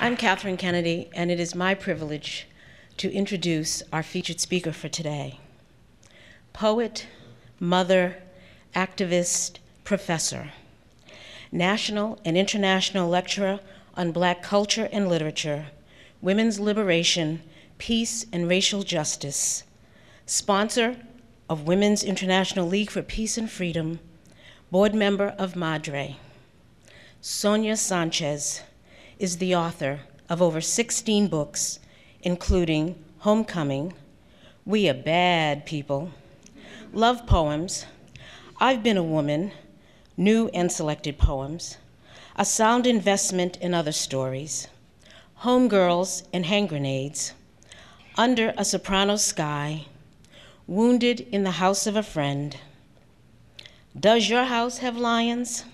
I'm Catherine Kennedy, and it is my privilege to introduce our featured speaker for today. Poet, mother, activist, professor, national and international lecturer on Black culture and literature, women's liberation, peace and racial justice, sponsor of Women's International League for Peace and Freedom, board member of Madre. Sonia Sanchez is the author of over 16 books, including Homecoming, We Are Bad People, Love Poems, I've Been a Woman, New and Selected Poems, A Sound Investment in Other Stories, Homegirls and Hand Grenades, Under a Soprano Sky, Wounded in the House of a Friend, Does Your House Have Lions?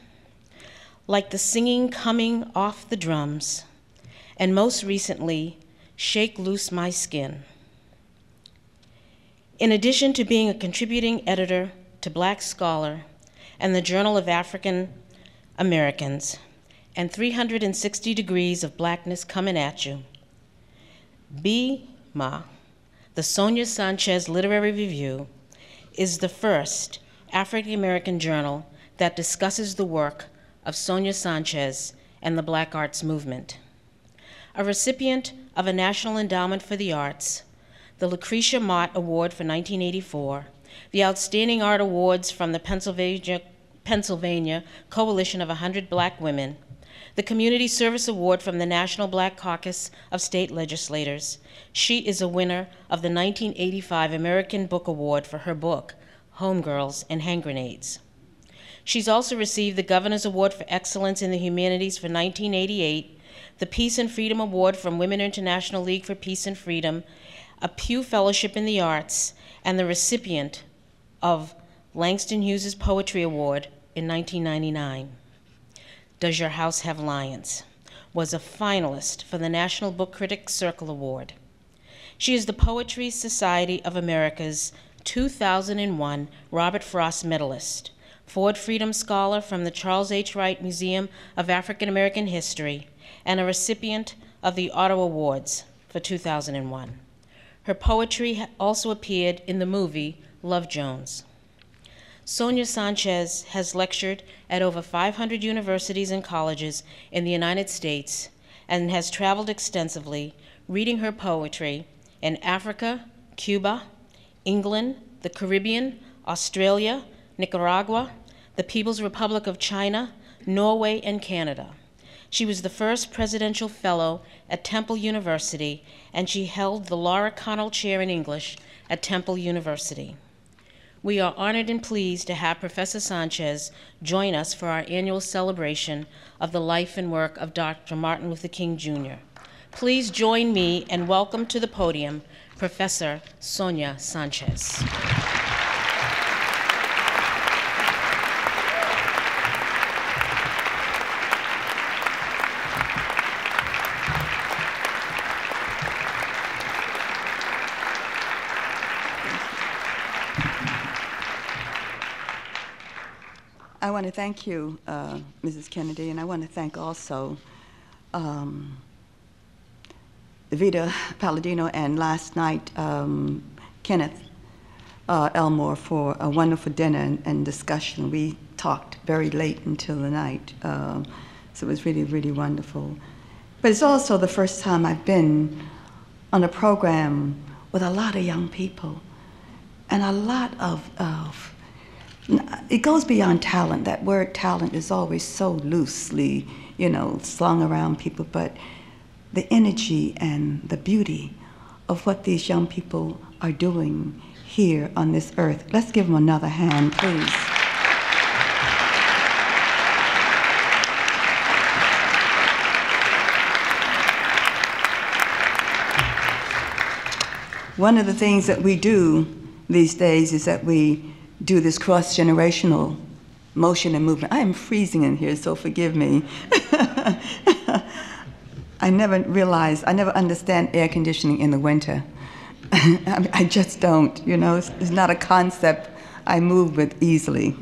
Like the Singing Coming Off the Drums, and most recently, Shake Loose My Skin. In addition to being a contributing editor to Black Scholar and the Journal of African Americans, and 360 Degrees of Blackness Coming at You, BMA, the Sonia Sanchez Literary Review, is the first African American journal that discusses the work of Sonia Sanchez and the Black Arts Movement. A recipient of a National Endowment for the Arts, the Lucretia Mott Award for 1984, the Outstanding Art Awards from the Pennsylvania Coalition of 100 Black Women, the Community Service Award from the National Black Caucus of State Legislators. She is a winner of the 1985 American Book Award for her book, Homegirls and Hand Grenades. She's also received the Governor's Award for Excellence in the Humanities for 1988, the Peace and Freedom Award from Women International League for Peace and Freedom, a Pew Fellowship in the Arts, and the recipient of Langston Hughes' Poetry Award in 1999. Does Your House Have Lions? Was a finalist for the National Book Critics Circle Award. She is the Poetry Society of America's 2001 Robert Frost Medalist, Ford Freedom Scholar from the Charles H. Wright Museum of African American History, and a recipient of the Otto Awards for 2001. Her poetry also appeared in the movie Love Jones. Sonia Sanchez has lectured at over 500 universities and colleges in the United States and has traveled extensively, reading her poetry in Africa, Cuba, England, the Caribbean, Australia, Nicaragua, the People's Republic of China, Norway, and Canada. She was the first presidential fellow at Temple University, and she held the Laura Connell Chair in English at Temple University. We are honored and pleased to have Professor Sanchez join us for our annual celebration of the life and work of Dr. Martin Luther King, Jr. Please join me and welcome to the podium Professor Sonia Sanchez. I want to thank you, Mrs. Kennedy, and I want to thank also Vita Palladino and last night Kenneth Elmore for a wonderful dinner and discussion. We talked very late until the night, so it was really, really wonderful. But it's also the first time I've been on a program with a lot of young people and a lot of it goes beyond talent. That word talent is always so loosely, slung around people, but the energy and the beauty of what these young people are doing here on this earth. Let's give them another hand, please. One of the things that we do these days is that we do this cross-generational motion and movement. I am freezing in here, so forgive me. I never understand air conditioning in the winter. I just don't, it's not a concept I move with easily.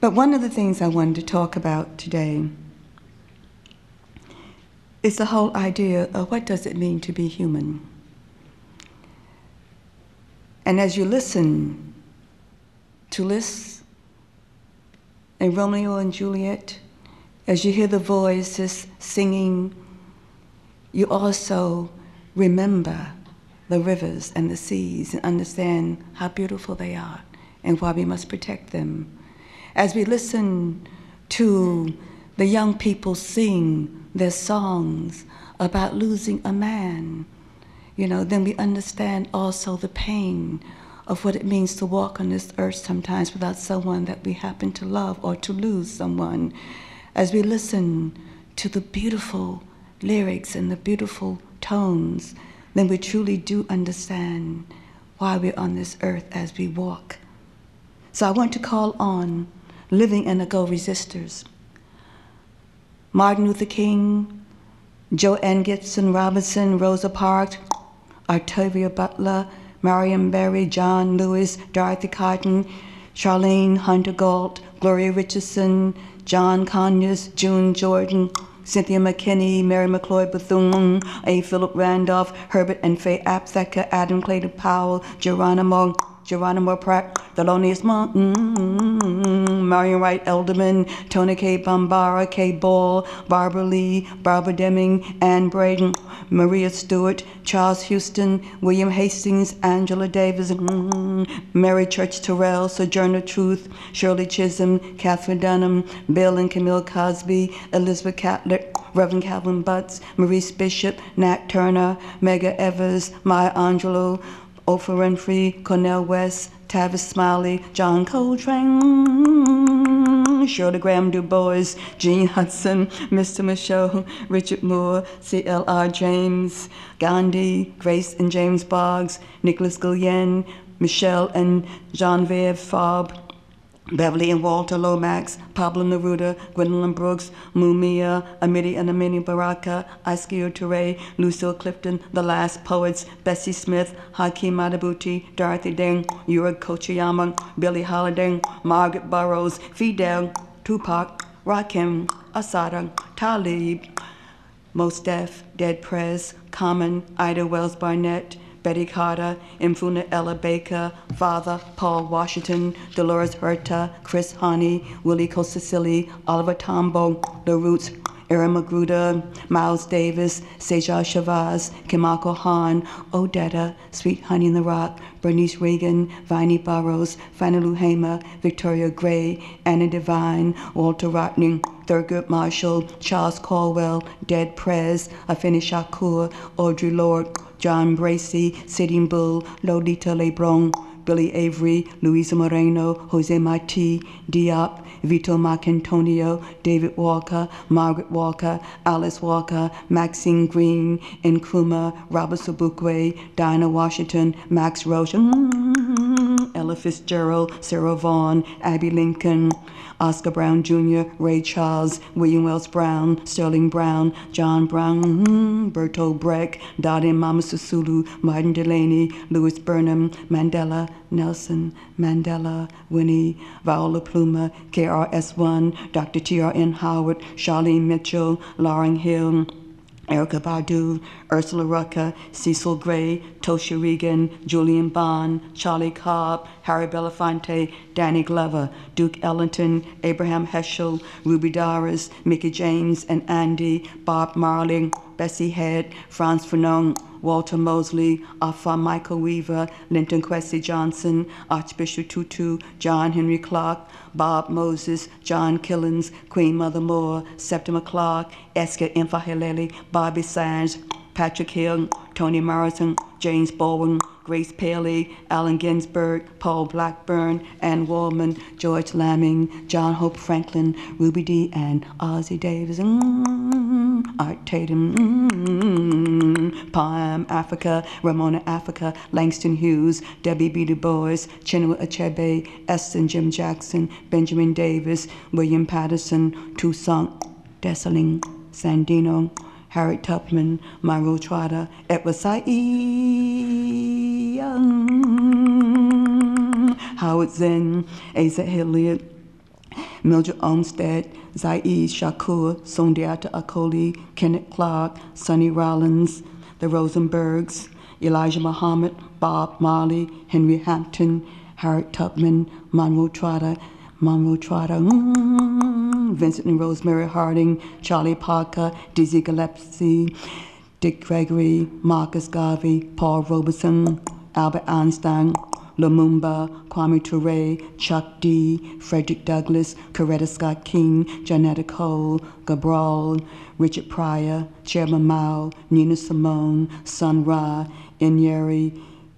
But But one of the things I wanted to talk about today is the whole idea of what does it mean to be human. And as you listen to Liszt and Romeo and Juliet, as you hear the voices singing, you also remember the rivers and the seas and understand how beautiful they are and why we must protect them. As we listen to the young people sing their songs about losing a man, then we understand also the pain of what it means to walk on this earth sometimes without someone that we happen to love or to lose someone. As we listen to the beautiful lyrics and the beautiful tones, then we truly do understand why we're on this earth as we walk. So I want to call on living and ago resistors. Martin Luther King, Joanne Gibson Robinson, Rosa Parks, Octavia Butler, Marion Barry, John Lewis, Dorothy Cotton, Charlene Hunter Galt, Gloria Richardson, John Conyers, June Jordan, Cynthia McKinney, Mary McLeod Bethune, A. Philip Randolph, Herbert and Faye Aptheker, Adam Clayton Powell, Geronimo Pratt, Thelonious Monk, Marion Wright Elderman, Tony K. Bambara, Kay Ball, Barbara Lee, Barbara Deming, Ann Braden, Maria Stewart, Charles Houston, William Hastings, Angela Davis, Mary Church Terrell, Sojourner Truth, Shirley Chisholm, Catherine Dunham, Bill and Camille Cosby, Elizabeth Catlett, Reverend Calvin Butts, Maurice Bishop, Nat Turner, Medgar Evers, Maya Angelou, Oprah Winfrey, Cornel West, Tavis Smiley, John Coltrane, Shirley Graham Du Bois, Gene Hudson, Mr. Michaud, Richard Moore, C.L.R. James, Gandhi, Grace and James Boggs, Nicholas Guillen, Michelle and Genevieve Fabre, Beverly and Walter Lomax, Pablo Neruda, Gwendolyn Brooks, Mumia, Amiri and Amini Baraka, Askia Touré, Lucille Clifton, The Last Poets, Bessie Smith, Hakeem Madabuti, Dorothy Day, Yura Kochiyama, Billie Holiday, Margaret Burroughs, Fidel, Tupac, Rakim, Asada, Talib, Mos Def, Dead Prez, Common, Ida Wells Barnett, Betty Carter, Mfuna Ella Baker, Father Paul Washington, Dolores Huerta, Chris Honey, Willie Kosasili, Oliver Tambo, The Roots, Erin Magruder, Miles Davis, Sejal Shavaz, Kimako Han, Odetta, Sweet Honey in the Rock, Bernice Reagan, Viney Burrows, Fannie Lou Hamer, Victoria Gray, Anna Devine, Walter Rodney, Thurgood Marshall, Charles Caldwell, Dead Prez, Afeni Shakur, Audre Lorde, John Bracey, Sitting Bull, Lolita Lebron, Billy Avery, Luisa Moreno, Jose Marti, Diop, Vito Marcantonio, David Walker, Margaret Walker, Alice Walker, Maxine Green, Nkrumah, Robert Sobukwe, Dinah Washington, Max Roach, Ella Fitzgerald, Sarah Vaughan, Abby Lincoln, Oscar Brown Jr., Ray Charles, William Wells Brown, Sterling Brown, John Brown, Bertolt Brecht, Dottie and Mama Susulu, Martin Delaney, Louis Burnham, Mandela, Nelson Mandela, Winnie, Viola Pluma, KRS-One, Dr. T.R.N. Howard, Charlene Mitchell, Lauryn Hill, Erykah Badu, Ursula Rucker, Cecil Gray, Tosha Regan, Julian Bond, Charlie Cobb, Harry Belafonte, Danny Glover, Duke Ellington, Abraham Heschel, Ruby Doris, Mickey James and Andy, Bob Marley, Bessie Head, Franz Fanon, Walter Mosley, Alpha Michael Weaver, Linton Kwesi Johnson, Archbishop Tutu, John Henry Clark, Bob Moses, John Killens, Queen Mother Moore, Septima Clark, Esker Infahelele, Bobby Sands, Patrick Hill, Toni Morrison, James Bowen, Grace Paley, Allen Ginsberg, Paul Blackburn, Ann Wallman, George Lamming, John Hope Franklin, Ruby Dee, and Ozzie Davis, Art Tatum, Palm Africa, Ramona Africa, Langston Hughes, Debbie B. Du Bois, Chinua Achebe, Eston Jim Jackson, Benjamin Davis, William Patterson, Toussaint Dessalines, Sandino, Harriet Tubman, Myro Trotter, Edward Said, Howard Zinn, Asa Hilliard, Mildred Olmsted, Zaid Shakur, Sondiata Akoli, Kenneth Clark, Sonny Rollins, the Rosenbergs, Elijah Muhammad, Bob Marley, Henry Hampton, Harriet Tubman, Monroe Trotter, Vincent and Rosemary Harding, Charlie Parker, Dizzy Gillespie, Dick Gregory, Marcus Garvey, Paul Robeson, Albert Einstein, Lumumba, Kwame Ture, Chuck D, Frederick Douglass, Coretta Scott King, Janetta Cole, Cabral, Richard Pryor, Chairman Mao, Nina Simone, Sun Ra, Nyeri,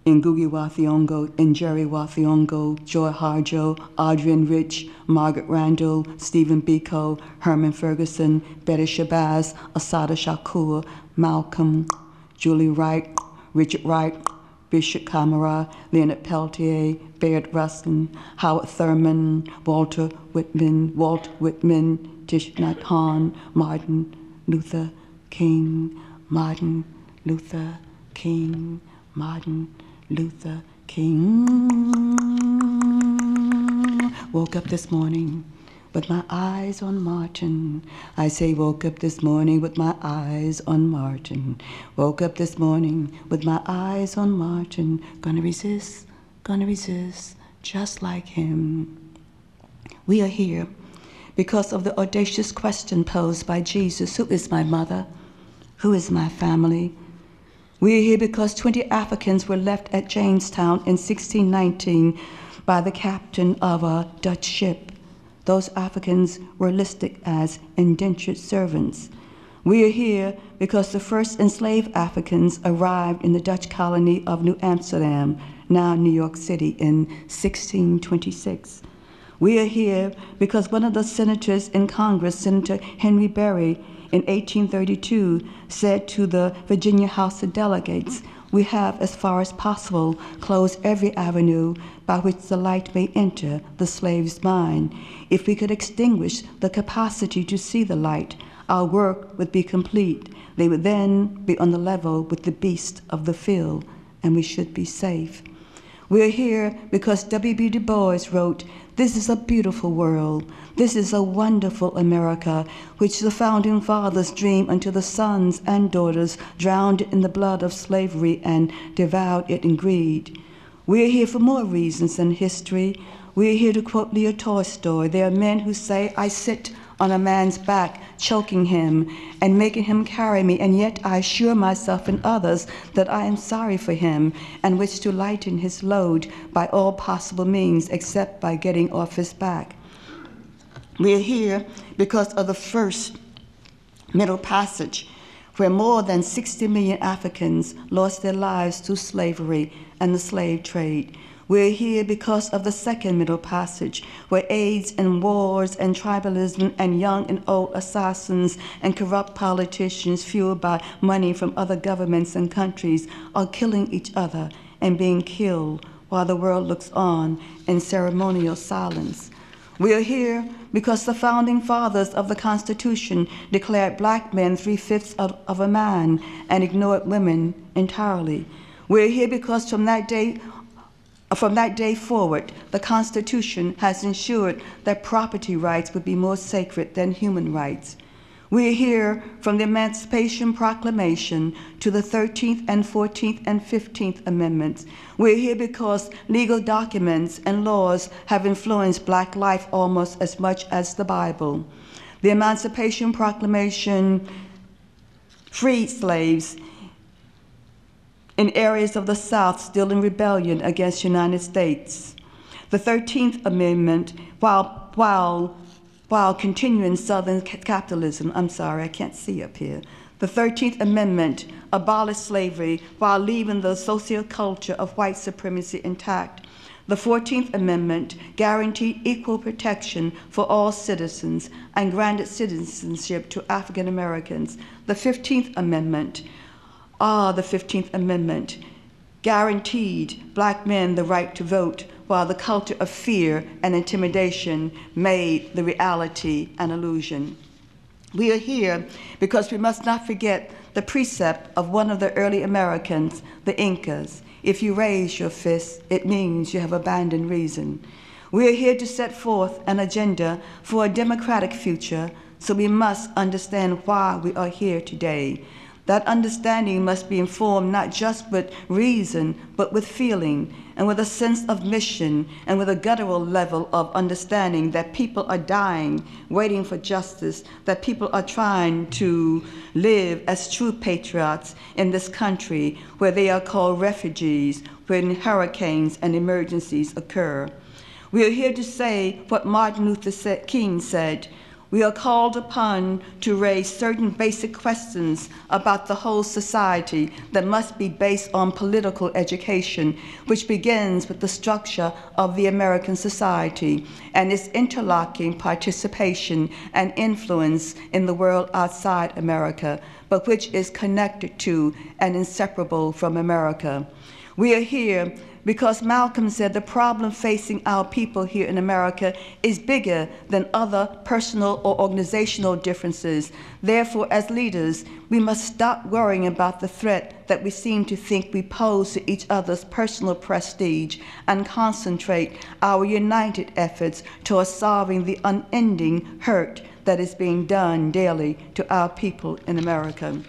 Ngugi wa Thiong'o, Njeri wa Thiong'o, Joy Harjo, Adrian Rich, Margaret Randall, Stephen Biko, Herman Ferguson, Betty Shabazz, Asada Shakur, Malcolm, Julie Wright, Richard Wright, Bishop Kamara, Leonard Peltier, Bayard Ruskin, Howard Thurman, Walt Whitman, Thich Nhat Hanh, Martin Luther King, Martin Luther King, Martin Luther King. Woke up this morning with my eyes on Martin. I say woke up this morning with my eyes on Martin. Woke up this morning with my eyes on Martin. Gonna resist, just like him. We are here because of the audacious question posed by Jesus, who is my mother? Who is my family? We are here because 20 Africans were left at Jamestown in 1619 by the captain of a Dutch ship. Those Africans were listed as indentured servants. We are here because the first enslaved Africans arrived in the Dutch colony of New Amsterdam, now New York City, in 1626. We are here because one of the senators in Congress, Senator Henry Berry, in 1832, said to the Virginia House of Delegates, "We have, as far as possible, closed every avenue by which the light may enter the slave's mind. If we could extinguish the capacity to see the light, our work would be complete. They would then be on the level with the beasts of the field, and we should be safe." We're here because W.B. Du Bois wrote, "This is a beautiful world. This is a wonderful America, which the founding fathers dreamed until the sons and daughters drowned in the blood of slavery and devoured it in greed." We're here for more reasons than history. We're here to quote Leo Tolstoy. There are men who say, "I sit on a man's back, choking him and making him carry me, and yet I assure myself and others that I am sorry for him and wish to lighten his load by all possible means except by getting off his back." We're here because of the first Middle Passage, where more than 60 million Africans lost their lives through slavery and the slave trade. We're here because of the second Middle Passage, where AIDS and wars and tribalism and young and old assassins and corrupt politicians fueled by money from other governments and countries are killing each other and being killed while the world looks on in ceremonial silence. We are here because the founding fathers of the Constitution declared black men 3/5 of a man and ignored women entirely. We're here because from that day forward, the Constitution has ensured that property rights would be more sacred than human rights. We are here from the Emancipation Proclamation to the 13th and 14th and 15th Amendments. We are here because legal documents and laws have influenced black life almost as much as the Bible. The Emancipation Proclamation freed slaves in areas of the South still in rebellion against the United States. The 13th Amendment, while continuing Southern capitalism, I can't see up here. The 13th Amendment abolished slavery while leaving the socioculture of white supremacy intact. The 14th Amendment guaranteed equal protection for all citizens and granted citizenship to African Americans. The 15th Amendment guaranteed black men the right to vote, while the culture of fear and intimidation made the reality an illusion. We are here because we must not forget the precept of one of the early Americans, the Incas. If you raise your fist, it means you have abandoned reason. We are here to set forth an agenda for a democratic future, so we must understand why we are here today. That understanding must be informed not just with reason, but with feeling, and with a sense of mission, and with a guttural level of understanding that people are dying, waiting for justice, that people are trying to live as true patriots in this country where they are called refugees when hurricanes and emergencies occur. We are here to say what Martin Luther King said: we are called upon to raise certain basic questions about the whole society that must be based on political education, which begins with the structure of the American society and its interlocking participation and influence in the world outside America, but which is connected to and inseparable from America. We are here because Malcolm said the problem facing our people here in America is bigger than other personal or organizational differences. Therefore, as leaders, we must stop worrying about the threat that we seem to think we pose to each other's personal prestige and concentrate our united efforts towards solving the unending hurt that is being done daily to our people in America.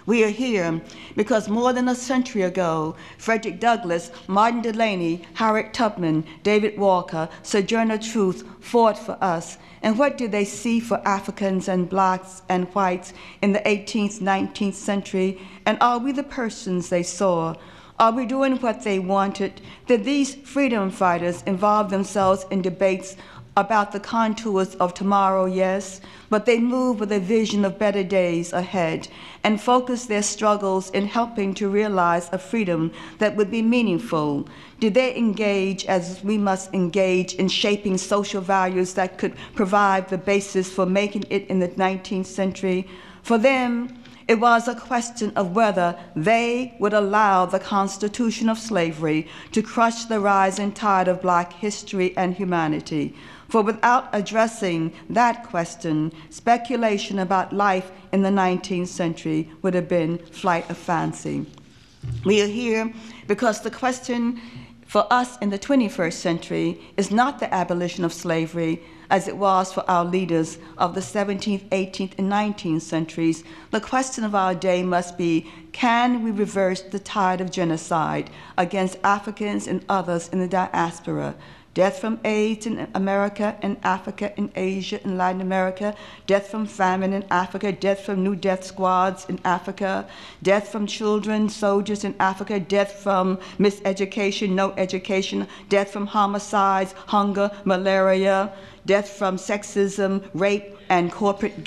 We are here because more than a century ago, Frederick Douglass, Martin Delany, Harriet Tubman, David Walker, Sojourner Truth fought for us. And what did they see for Africans and blacks and whites in the 18th, 19th century? And are we the persons they saw? Are we doing what they wanted? Did these freedom fighters involve themselves in debates about the contours of tomorrow? Yes, but they move with a vision of better days ahead and focus their struggles in helping to realize a freedom that would be meaningful. Did they engage, as we must engage, in shaping social values that could provide the basis for making it in the 19th century? For them, it was a question of whether they would allow the constitution of slavery to crush the rising tide of Black history and humanity. For without addressing that question, speculation about life in the 19th century would have been flight of fancy. We are here because the question for us in the 21st century is not the abolition of slavery, as it was for our leaders of the 17th, 18th, and 19th centuries. The question of our day must be, can we reverse the tide of genocide against Africans and others in the diaspora? Death from AIDS in America and Africa and Asia and Latin America, death from famine in Africa, death from new death squads in Africa, death from children, soldiers in Africa, death from miseducation, no education, death from homicides, hunger, malaria, death from sexism, rape, and corporate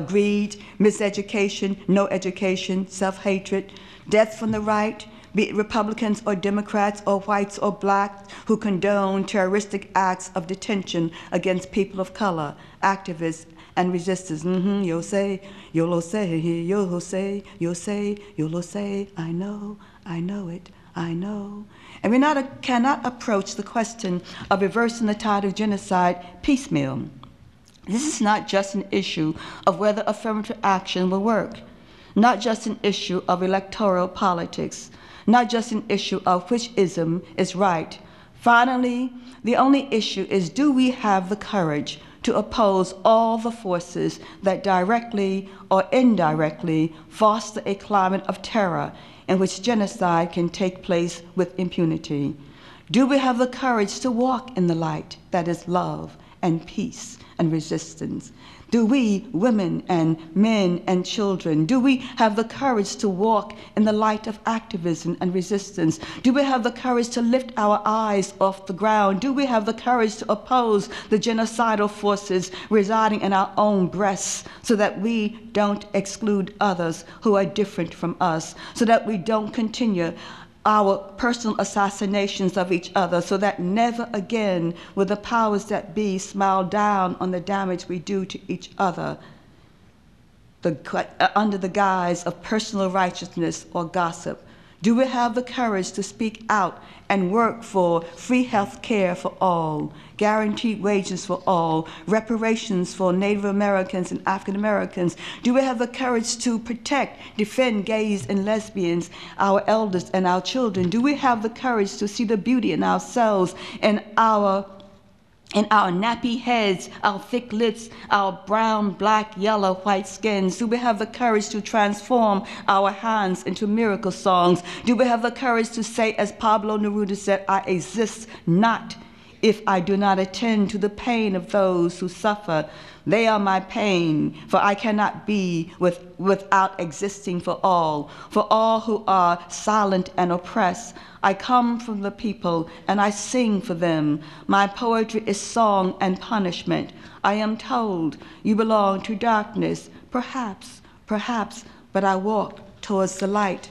greed, miseducation, no education, self-hatred, death from the right, be it Republicans or Democrats or whites or blacks who condone terroristic acts of detention against people of color, activists, and resistors. You'll say, you'll say, you'll say, you'll say, you'll say, I know it, I know. And we cannot approach the question of reversing the tide of genocide piecemeal. This is not just an issue of whether affirmative action will work, not just an issue of electoral politics, not just an issue of which ism is right. Finally, the only issue is, do we have the courage to oppose all the forces that directly or indirectly foster a climate of terror in which genocide can take place with impunity? Do we have the courage to walk in the light that is love and peace and resistance? Do we, women and men and children, do we have the courage to walk in the light of activism and resistance? Do we have the courage to lift our eyes off the ground? Do we have the courage to oppose the genocidal forces residing in our own breasts so that we don't exclude others who are different from us, so that we don't continue our personal assassinations of each other, so that never again will the powers that be smile down on the damage we do to each other under the guise of personal righteousness or gossip? Do we have the courage to speak out and work for free health care for all, guaranteed wages for all, reparations for Native Americans and African Americans? Do we have the courage to protect, defend gays and lesbians, our elders and our children? Do we have the courage to see the beauty in ourselves and our In our nappy heads, our thick lips, our brown, black, yellow, white skins? Do we have the courage to transform our hands into miracle songs? Do we have the courage to say, as Pablo Neruda said, I exist not if I do not attend to the pain of those who suffer? They are my pain, for I cannot be without existing for all who are silent and oppressed. I come from the people, and I sing for them. My poetry is song and punishment. I am told you belong to darkness. Perhaps, but I walk towards the light.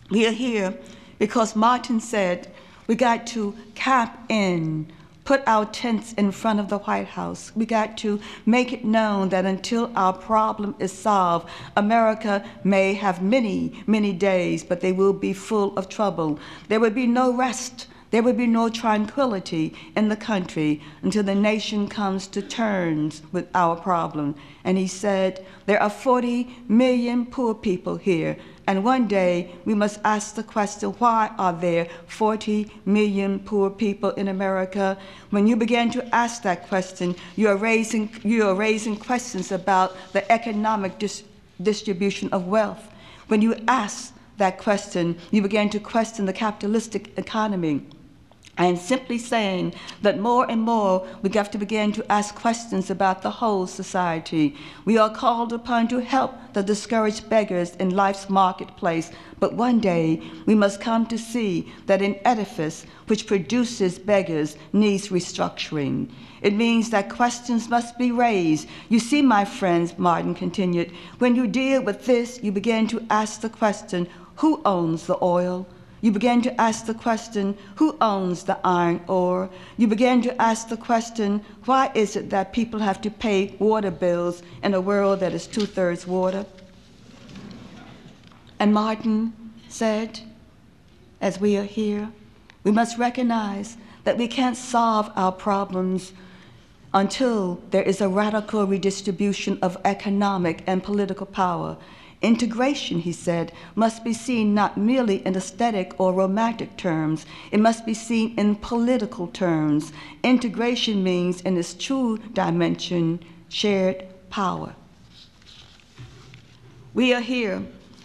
We are here because Martin said we got to camp in, put our tents in front of the White House. We got to make it known that until our problem is solved, America may have many, many days, but they will be full of trouble. There will be no rest. There will be no tranquility in the country until the nation comes to terms with our problem. And he said, there are 40 million poor people here. And one day we must ask the question, why are there 40 million poor people in America? When you begin to ask that question, you are raising questions about the economic distribution of wealth. When you ask that question, you begin to question the capitalistic economy. I am simply saying that more and more we have to begin to ask questions about the whole society. We are called upon to help the discouraged beggars in life's marketplace, but one day we must come to see that an edifice which produces beggars needs restructuring. It means that questions must be raised. You see, my friends, Martin continued, when you deal with this, you begin to ask the question, who owns the oil? You begin to ask the question, who owns the iron ore? You begin to ask the question, why is it that people have to pay water bills in a world that is 2/3 water? And Martin said, as we are here, we must recognize that we can't solve our problems until there is a radical redistribution of economic and political power. Integration, he said, must be seen not merely in aesthetic or romantic terms. It must be seen in political terms. Integration means, in its true dimension, shared power. We are here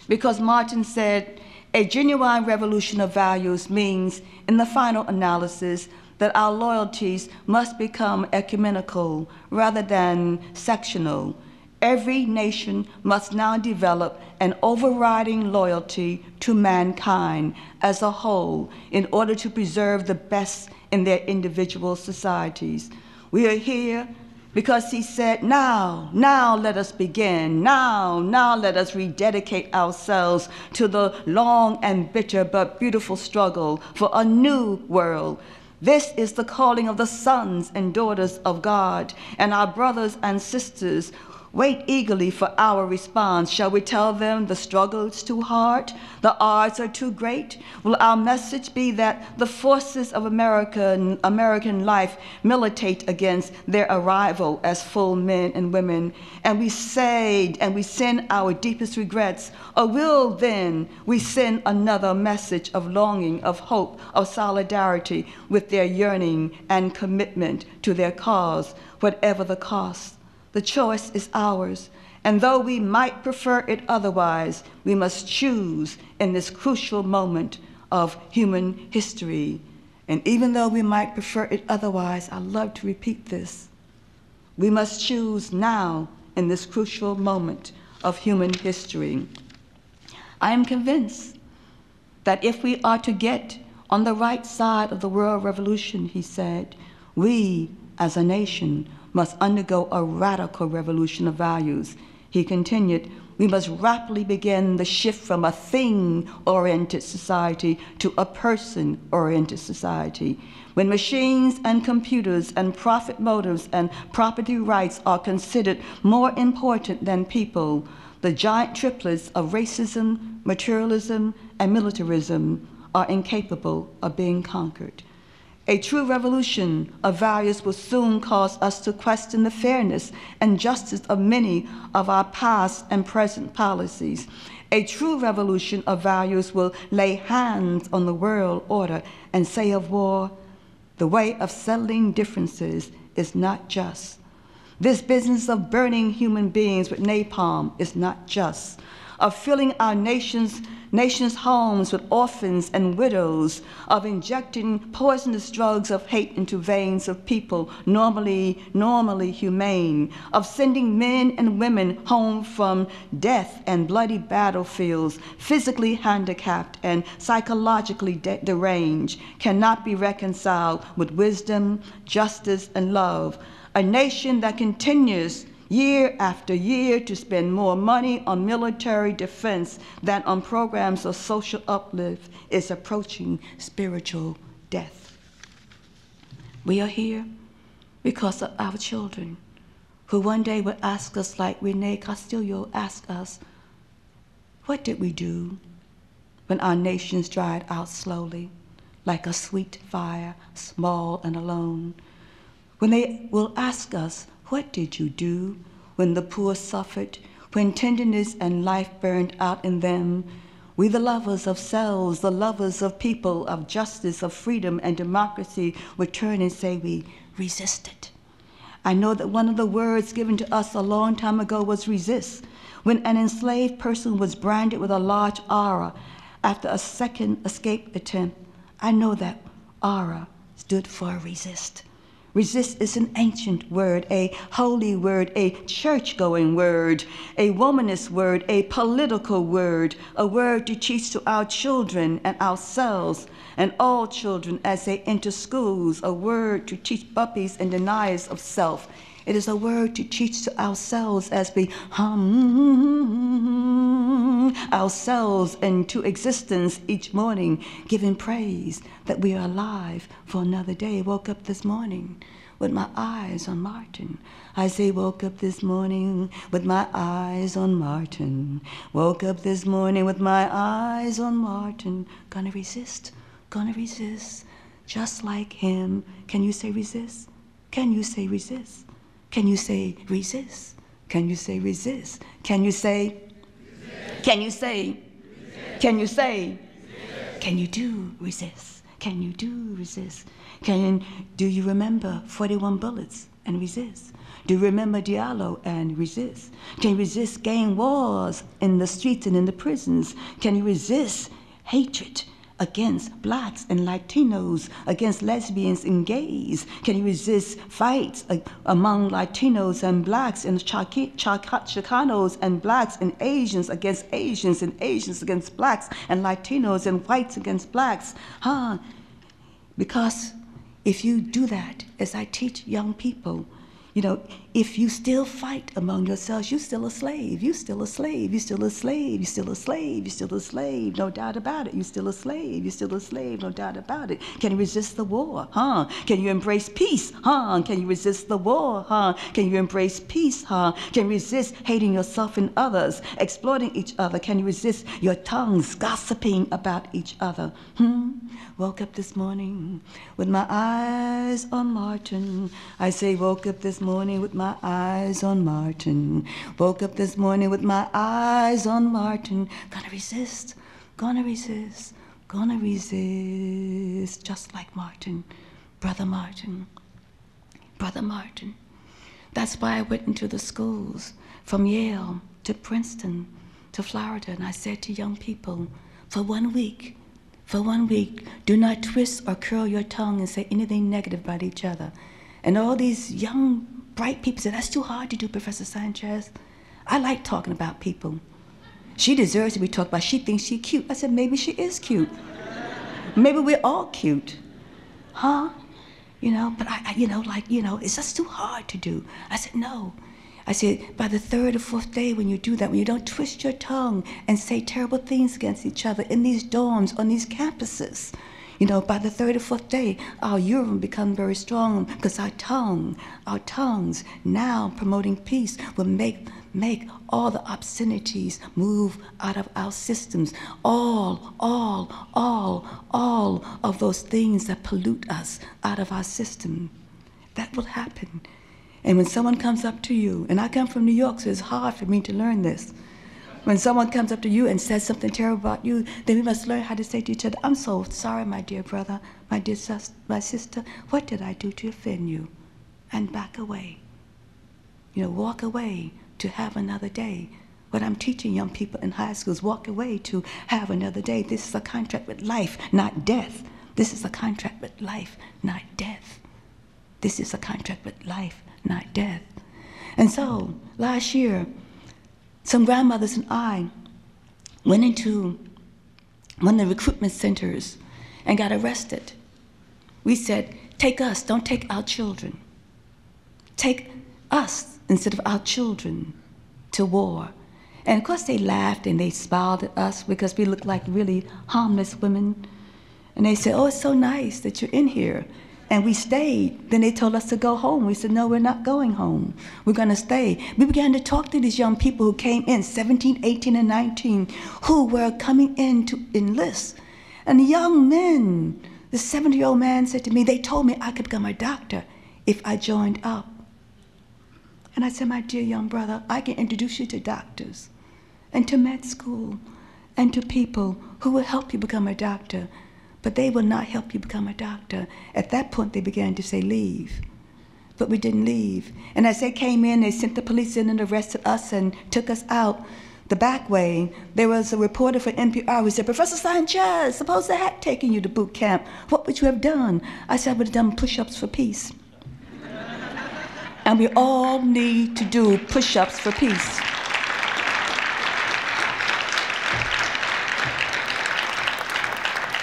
because Martin said, a genuine revolution of values means, in the final analysis, that our loyalties must become ecumenical rather than sectional. Every nation must now develop an overriding loyalty to mankind as a whole in order to preserve the best in their individual societies. We are here because he said, now let us begin. Now let us rededicate ourselves to the long and bitter but beautiful struggle for a new world. This is the calling of the sons and daughters of God, and our brothers and sisters wait eagerly for our response. Shall we tell them the struggle is too hard? The odds are too great? Will our message be that the forces of American life militate against their arrival as full men and women, and we send our deepest regrets? Or will then we send another message of longing, of hope, of solidarity with their yearning and commitment to their cause, whatever the cost? The choice is ours, and though we might prefer it otherwise, we must choose in this crucial moment of human history. And even though we might prefer it otherwise, I love to repeat this, we must choose now in this crucial moment of human history. I am convinced that if we are to get on the right side of the world revolution, he said, we as a nation must undergo a radical revolution of values. He continued, we must rapidly begin the shift from a thing-oriented society to a person-oriented society. When machines and computers and profit motives and property rights are considered more important than people, the giant triplets of racism, materialism, and militarism are incapable of being conquered. A true revolution of values will soon cause us to question the fairness and justice of many of our past and present policies. A true revolution of values will lay hands on the world order and say of war, The way of settling differences is not just. This business of burning human beings with napalm is not just. Of filling our nation's homes with orphans and widows, of injecting poisonous drugs of hate into veins of people normally humane, of sending men and women home from death and bloody battlefields, physically handicapped and psychologically deranged, cannot be reconciled with wisdom, justice, and love. A nation that continues year after year to spend more money on military defense than on programs of social uplift is approaching spiritual death. We are here because of our children, who one day will ask us, like Rene Castillo asked us, what did we do when our nations dried out slowly, like a sweet fire, small and alone? When they will ask us, what did you do when the poor suffered, when tenderness and life burned out in them? We, the lovers of selves, the lovers of people, of justice, of freedom and democracy, would turn and say we resisted. I know that one of the words given to us a long time ago was resist, when an enslaved person was branded with a large aura after a second escape attempt. I know that aura stood for resist. Resist is an ancient word, a holy word, a church-going word, a womanist word, a political word, a word to teach to our children and ourselves and all children as they enter schools, a word to teach puppies and deniers of self. It is a word to teach to ourselves as we hum ourselves into existence each morning, giving praise that we are alive for another day. Woke up this morning with my eyes on Martin. I say, woke up this morning with my eyes on Martin. Woke up this morning with my eyes on Martin. Gonna resist, just like him. Can you say resist? Can you say resist? Can you say resist? Can you say resist? Can you say? Resist. Can you say? Resist. Can you say? Resist. Can you do resist? Can you do resist? Do you remember 41 bullets and resist? Do you remember Diallo and resist? Can you resist gang wars in the streets and in the prisons? Can you resist hatred against blacks and Latinos, against lesbians and gays? Can you resist fights among Latinos and blacks and Chicanos and blacks and Asians against Asians and Asians against blacks and Latinos and whites against blacks? Because if you do that, as I teach young people, you know, if you still fight among yourselves, you're still a slave. You're still a slave. You're still a slave. You're still a slave. You're still a slave. No doubt about it. You're still a slave. You're still a slave. No doubt about it. Can you resist the war? Can you embrace peace? Can you resist the war? Can you embrace peace? Can you resist hating yourself and others, exploiting each other? Can you resist your tongues gossiping about each other? Woke up this morning with my eyes on Martin. I say, woke up this morning with my eyes on Martin. Woke up this morning with my eyes on Martin. Gonna resist, gonna resist, gonna resist, just like Martin, Brother Martin, Brother Martin. That's why I went into the schools, from Yale to Princeton to Florida, and I said to young people, for 1 week, do not twist or curl your tongue and say anything negative about each other. And all these young, bright people said, that's too hard to do, Professor Sanchez. I like talking about people. She deserves to be talked about. She thinks she's cute. I said, maybe she is cute. Maybe we're all cute. You know, but it's just too hard to do. I said, no. I said, by the third or fourth day when you do that, when you don't twist your tongue and say terrible things against each other in these dorms, on these campuses, you know, by the third or fourth day, our urine become very strong because our tongues now promoting peace will make all the obscenities move out of our systems. All of those things that pollute us out of our system. That will happen. And when someone comes up to you, and I come from New York, so it's hard for me to learn this. When someone comes up to you and says something terrible about you, then we must learn how to say to each other, I'm so sorry, my dear brother, my dear my sister, what did I do to offend you? And back away. You know, walk away to have another day. What I'm teaching young people in high schools, walk away to have another day. This is a contract with life, not death. This is a contract with life, not death. This is a contract with life, not death. And so, last year, some grandmothers and I went into one of the recruitment centers and got arrested. We said, take us, don't take our children. Take us instead of our children to war. And of course they laughed and they smiled at us because we looked like really harmless women. And they said, oh, it's so nice that you're in here. And we stayed. Then they told us to go home. We said, no, we're not going home. We're going to stay. We began to talk to these young people who came in, 17, 18, and 19, who were coming in to enlist. And the young men, the 70-year-old man said to me, they told me I could become a doctor if I joined up. And I said, my dear young brother, I can introduce you to doctors and to med school and to people who will help you become a doctor. But they will not help you become a doctor. At that point, they began to say, leave. But we didn't leave. And as they came in, they sent the police in and arrested us and took us out the back way. There was a reporter for NPR who said, Professor Sanchez, suppose they had taken you to boot camp. What would you have done? I said, I would have done push-ups for peace. And we all need to do push-ups for peace.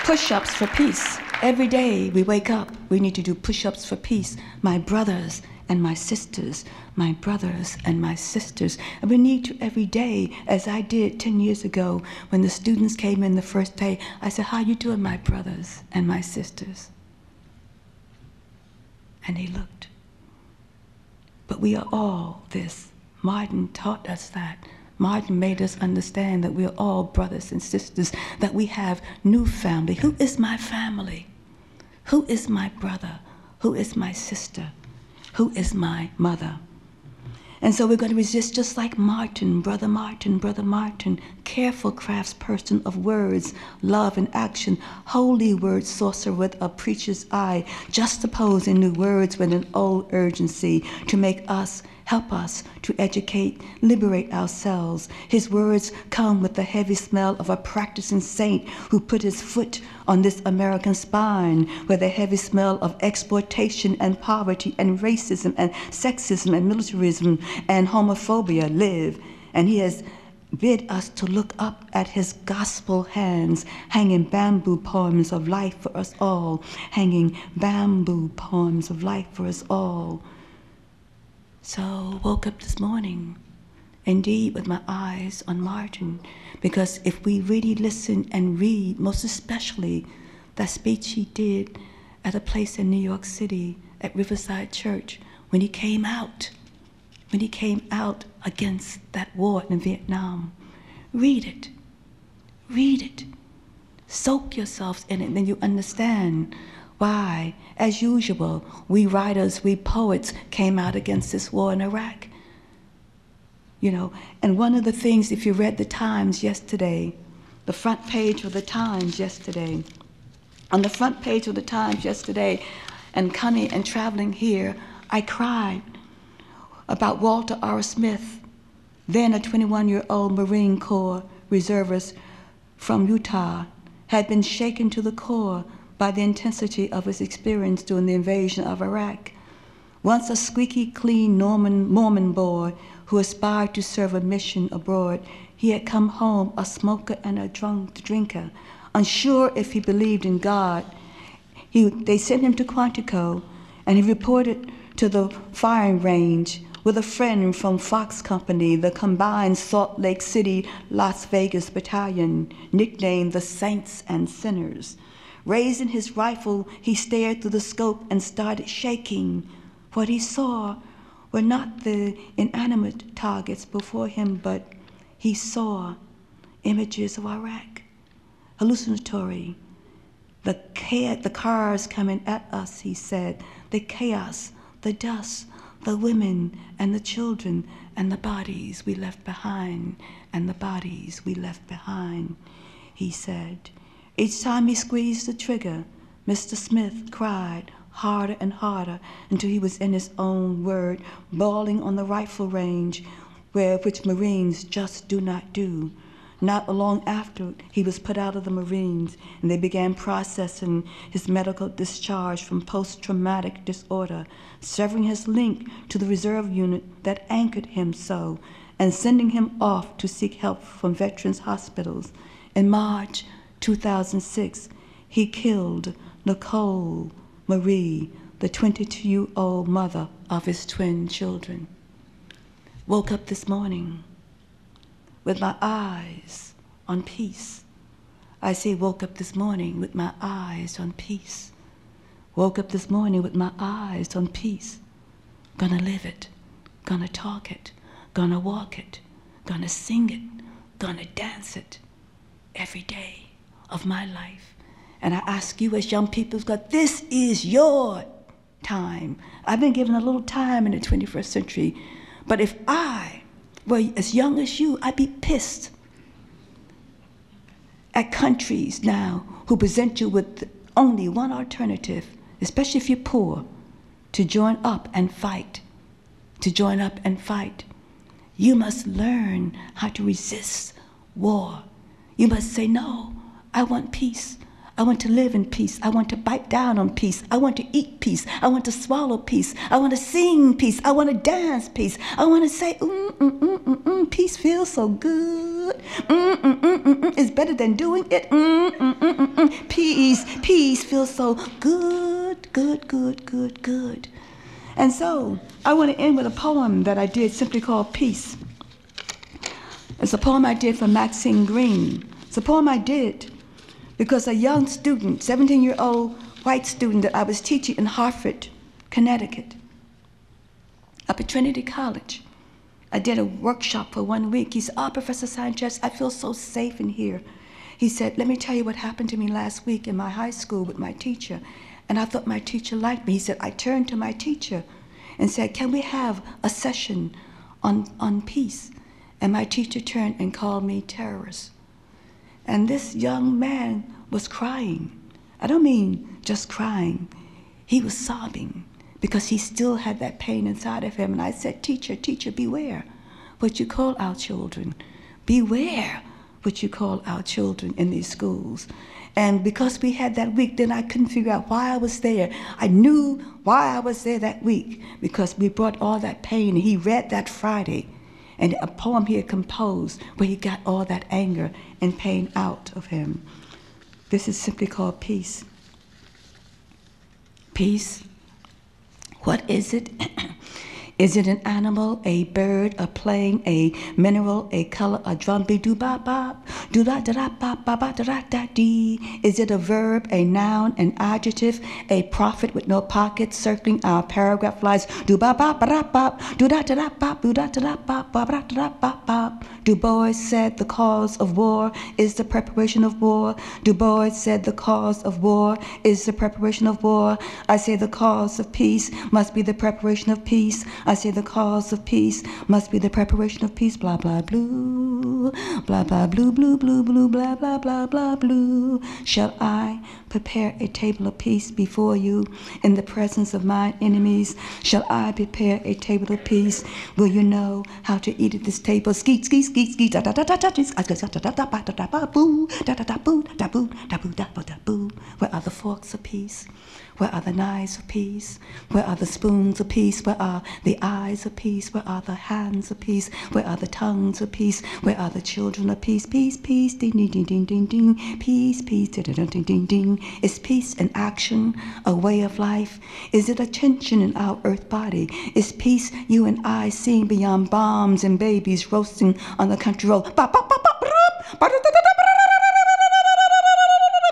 Push-ups for peace. Every day we wake up, we need to do push-ups for peace. My brothers and my sisters, my brothers and my sisters. And we need to every day, as I did 10 years ago when the students came in the first day, I said, how you doing, my brothers and my sisters? And they looked. But we are all this. Martin taught us that. Martin made us understand that we are all brothers and sisters, that we have new family. Who is my family? Who is my brother? Who is my sister? Who is my mother? And so we're going to resist just like Martin, Brother Martin, Brother Martin, careful craftsperson of words, love and action, holy word sorcerer with a preacher's eye, juxtaposing new words with an old urgency to make us, help us to educate, liberate ourselves. His words come with the heavy smell of a practicing saint who put his foot on this American spine, where the heavy smell of exploitation and poverty and racism and sexism and militarism and homophobia live. And he has bid us to look up at his gospel hands, hanging bamboo poems of life for us all, hanging bamboo poems of life for us all. So woke up this morning, indeed with my eyes on Martin, because if we really listen and read, most especially that speech he did at a place in New York City at Riverside Church, when he came out against that war in Vietnam, read it, soak yourselves in it, and then you understand why, as usual, we writers, we poets came out against this war in Iraq. You know, and one of the things, if you read the Times yesterday, the front page of the Times yesterday, on the front page of the Times yesterday, and coming and traveling here, I cried about Walter R. Smith, then a 21-year-old Marine Corps reservist from Utah, had been shaken to the core by the intensity of his experience during the invasion of Iraq. Once a squeaky clean Mormon boy who aspired to serve a mission abroad, he had come home a smoker and a drinker, unsure if he believed in God. They sent him to Quantico, and he reported to the firing range with a friend from Fox Company, the combined Salt Lake City, Las Vegas battalion, nicknamed the Saints and Sinners. Raising his rifle, he stared through the scope and started shaking. What he saw were not the inanimate targets before him, but he saw images of Iraq, hallucinatory. The cars coming at us, he said, the chaos, the dust, the women and the children and the bodies we left behind. and the bodies we left behind, he said. Each time he squeezed the trigger, Mr. Smith cried harder and harder until he was, in his own word, bawling on the rifle range, which Marines just do not do. Not long after, he was put out of the Marines, and they began processing his medical discharge from post-traumatic disorder, severing his link to the reserve unit that anchored him so, and sending him off to seek help from veterans' hospitals. In March 2006, he killed Nicole Marie, the 22-year-old mother of his twin children. Woke up this morning with my eyes on peace. I say woke up this morning with my eyes on peace. Woke up this morning with my eyes on peace. Gonna live it, gonna talk it, gonna walk it, gonna sing it, gonna dance it every day of my life. And I ask you as young people, God, this is your time. I've been given a little time in the 21st century, but if I were as young as you, I'd be pissed at countries now who present you with only one alternative, especially if you're poor, to join up and fight, to join up and fight. You must learn how to resist war. You must say, no, I want peace. I want to live in peace. I want to bite down on peace. I want to eat peace. I want to swallow peace. I want to sing peace. I want to dance peace. I want to say, peace feels so good. It's better than doing it. Peace feels so good, good, good, good, good. And so I want to end with a poem that I did simply called Peace. It's a poem I did for Maxine Green. It's a poem I did because a young student, 17-year-old white student that I was teaching in Hartford, Connecticut, up at Trinity College, I did a workshop for 1 week. He said, oh, Professor Sanchez, I feel so safe in here. He said, let me tell you what happened to me last week in my high school with my teacher. And I thought my teacher liked me. He said, I turned to my teacher and said, can we have a session on peace? And my teacher turned and called me terrorist. And this young man was crying. I don't mean just crying. He was sobbing because he still had that pain inside of him. And I said, teacher, beware what you call our children. Beware what you call our children in these schools. And because we had that week, then I couldn't figure out why I was there. I knew why I was there that week because we brought all that pain. He read that Friday. And a poem he had composed where he got all that anger and pain out of him. This is simply called Peace. Peace, what is it? Is it an animal, a bird, a plane, a mineral, a color, a drum beat, do-ba-bop, do-da-da-da-ba-ba-da-da-da-dee? Is it a verb, a noun, an adjective, a prophet with no pockets circling our paragraph lines? Do-ba-ba-ba-da-bop, do-da-da-da-bop, do-da-da-da-bop, ba-ba-da-da-bop-bop. Du Bois said the cause of war is the preparation of war. Du Bois said the cause of war is the preparation of war. I say the cause of peace must be the preparation of peace. I say the cause of peace must be the preparation of peace. Blah, blah, blue. Blah, blah, blue, blue, blue, blue, blah, blah, blah, blah, blue. Shall I prepare a table of peace before you in the presence of mine enemies? Shall I prepare a table of peace? Will you know how to eat at this table? Skeet, skeet, skeet, skeet, da da da da da da boo, da da da boo, da boo, da boo, da boo, da boo. Where are the forks of peace? Where are the knives of peace? Where are the spoons of peace? Where are the eyes of peace? Where are the hands of peace? Where are the tongues of peace? Where are the children of peace? Peace, peace, ding, ding, ding, ding, ding, ding. Peace, peace, ding, ding, ding, ding, ding. Is peace an action, a way of life? Is it a tension in our earth body? Is peace you and I seeing beyond bombs and babies roasting on the country road?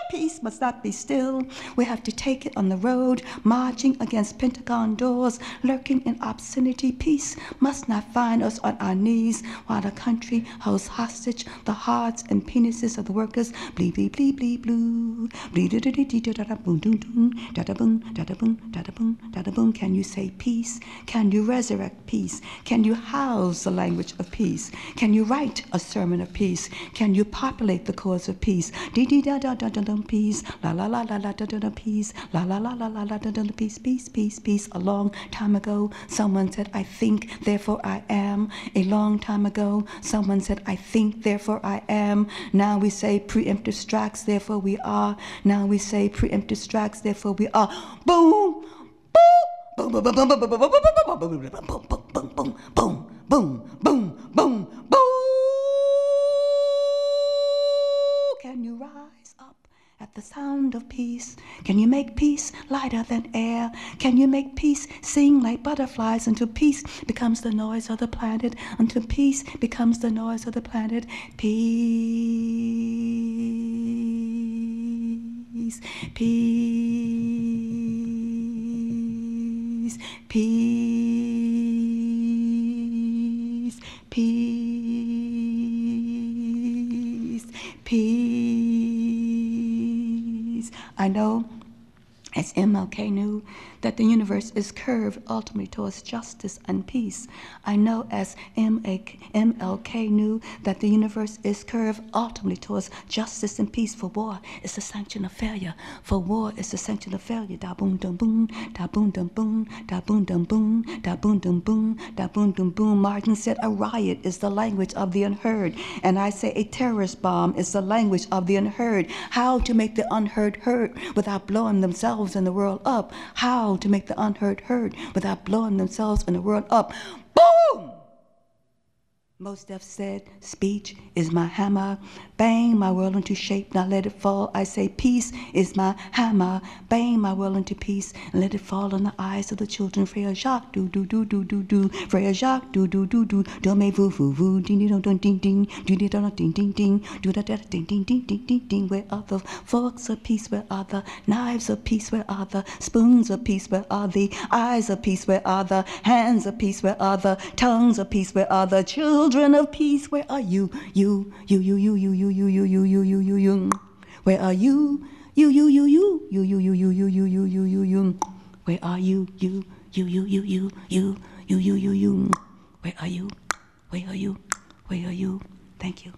Peace, must not be still. We have to take it on the road, marching against Pentagon doors, lurking in obscenity. Peace must not find us on our knees while the country holds hostage the hearts and penises of the workers. Bleep, bleep, bleep, bleep, blue. Bleep, da da da da da da boom, doom, doom, da da boom, da da boom, da da boom, da da boom. Can you say peace? Can you resurrect peace? Can you house the language of peace? Can you write a sermon of peace? Can you populate the cause of peace? Dee dee da da da da da peace. La la la la la da da da peace. La la la la la la da da da peace. Peace, peace, peace. A long time ago, someone said, I think, therefore I am. A long time ago, someone said, I think, therefore I am. Now we say preemptive strikes, therefore we are. Now we say preemptive strikes, therefore we are. Boom! Boom! Boom! Boom! Boom! Boom! Boom! Boom! Boom! Boom! Boom! Boom! Boom! Boom! Can you rise up at the sound of peace? Can you make peace lighter than air? Can you make peace sing like butterflies until peace becomes the noise of the planet? Until peace becomes the noise of the planet. Peace, peace, peace, peace, peace. I know, as MLK knew, that the universe is curved ultimately towards justice and peace. I know, as MLK knew, that the universe is curved ultimately towards justice and peace. For war is the sanction of failure. For war is the sanction of failure. Da boom dum boom, da boom dum boom, da boom dum boom, da boom dum boom, da boom dum boom. Martin said a riot is the language of the unheard, and I say a terrorist bomb is the language of the unheard. How to make the unheard heard without blowing themselves and the world up? How to make the unheard heard without blowing themselves and the world up? Boom! Most have said, speech is my hammer. Bang my world into shape, now let it fall. I say, peace is my hammer. Bang my world into peace, and let it fall on the eyes of the children. Frère Jacques, do do do do do do. Frère Jacques, do do do do. Do me voo voo voo. Ding ding ding ding ding. Do ding ding ding ding ding. Do da da ding ding ding ding ding ding. Where are the forks of peace? Where are the knives of peace? Where are the spoons of peace? Where are the eyes of peace? Where are the hands of peace? Where are the tongues of peace? Where are the children of peace? Where are you? You. Where are you? You. Where are you? You. Where are you? Where are you? Where are you? Thank you.